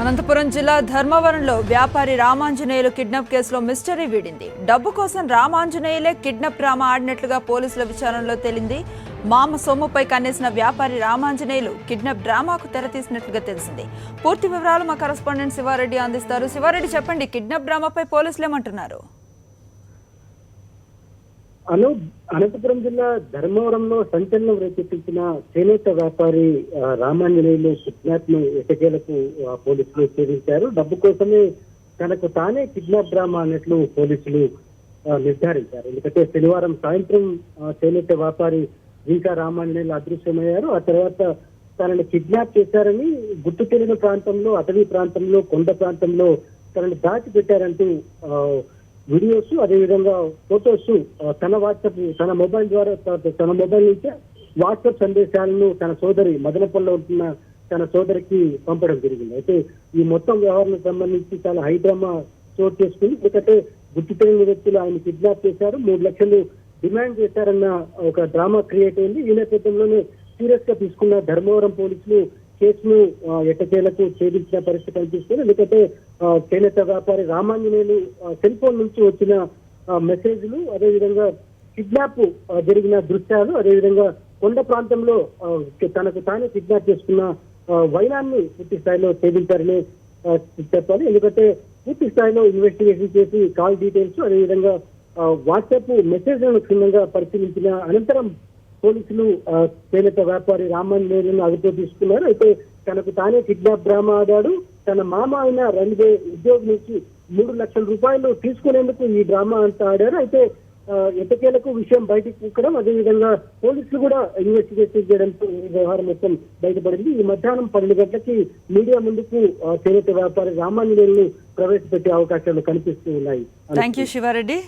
అనంతపురం జిల్లా ధర్మవరంలో వ్యాపారి రామాంజనేయులు కిడ్నాప్ కేసులో మిస్టరీ వీడింది. డబ్బు కోసం రామాంజనేయులే కిడ్నాప్ డ్రామా ఆడినట్లుగా పోలీసుల విచారణలో తేలింది. మామ సొమ్ముపై కన్నేసిన వ్యాపారి రామాంజనేయులు కిడ్నాప్ డ్రామాకు తెరతీసినట్లుగా తెలిసింది. పూర్తి వివరాలు మా కరెస్పాండెంట్ శివారెడ్డి అందిస్తారు. శివారెడ్డి, చెప్పండి, కిడ్నాప్ డ్రామాపై పోలీసులు ఏమంటున్నారు? అనంతపురం జిల్లా ధర్మవరంలో సంచలనం రేకెత్తించిన చేనేత వ్యాపారి రామాంజనేయులు కిడ్నాప్ ను ఎటకేలకు పోలీసులు ఛేదించారు. డబ్బు కోసమే తనకు తానే కిడ్నాప్ డ్రామా అన్నట్లు పోలీసులు నిర్ధారించారు. ఎందుకంటే శనివారం సాయంత్రం చేనేత వ్యాపారి ఇంకా రామాంజనేయులు అదృశ్యమయ్యారు. ఆ తర్వాత తనని కిడ్నాప్ చేశారని గుర్తు తెలియని ప్రాంతంలో, అటవీ ప్రాంతంలో, కొండ ప్రాంతంలో తనని దాచిపెట్టారంటూ వీడియోస్, అదేవిధంగా ఫొటోస్ తన మొబైల్ ద్వారా తన మొబైల్ నుంచే వాట్సాప్ సందేశాలను తన సోదరి మదనపల్లిలో ఉంటున్న తన సోదరికి పంపడం జరిగింది. అయితే ఈ మొత్తం వ్యవహారానికి సంబంధించి చాలా హైడ్రామా చోటు చేసుకుని, ఎందుకంటే గుర్తు తెలియని వ్యక్తులు ఆయన కిడ్నాప్ చేశారు, 3 లక్షలు డిమాండ్ చేశారన్న ఒక డ్రామా క్రియేట్ అయింది. ఈ నేపథ్యంలోనే సీరియస్ గా తీసుకున్న ధర్మవరం పోలీసులు కేసును ఎట్టకేలకు ఛేదించిన పరిస్థితి కనిపిస్తుంది. ఎందుకంటే చేనేత వ్యాపారి రామాంజనేయులు సెల్ ఫోన్ నుంచి వచ్చిన మెసేజ్లు, అదేవిధంగా కిడ్నాప్ జరిగిన దృశ్యాలు, అదేవిధంగా కొండ ప్రాంతంలో తనకు తానే కిడ్నాప్ చేసుకున్న వైనాన్ని పూర్తి స్థాయిలో ఛేదించారని చెప్పాలి. ఎందుకంటే పూర్తి స్థాయిలో ఇన్వెస్టిగేషన్ చేసి కాల్ డీటెయిల్స్, అదేవిధంగా వాట్సాప్ మెసేజ్లను క్షుణ్ణంగా పరిశీలించిన అనంతరం పోలీసులు చేనేత వ్యాపారి రామాంజనేయులను అదుపులో తీసుకున్నారు. అయితే తనకు తానే కిడ్నాప్ డ్రామా ఆడాడు, తన మామ అయిన రైల్వే ఉద్యోగి నుంచి 3 లక్షల రూపాయలు తీసుకునేందుకు ఈ డ్రామా అంతా ఆడారు. అయితే ఎట్టకేలకు విషయం బయటకు కుక్కడం, అదేవిధంగా పోలీసులు కూడా ఇన్వెస్టిగేషన్ చేయడంతో ఈ వ్యవహారం మొత్తం బయటపడింది. ఈ మధ్యాహ్నం 12 గంటలకి మీడియా ముందుకు చేనేత వ్యాపారి రామాంజనేయులను ప్రవేశపెట్టే అవకాశాలు కనిపిస్తూ ఉన్నాయి. థాంక్యూ శివారెడ్డి.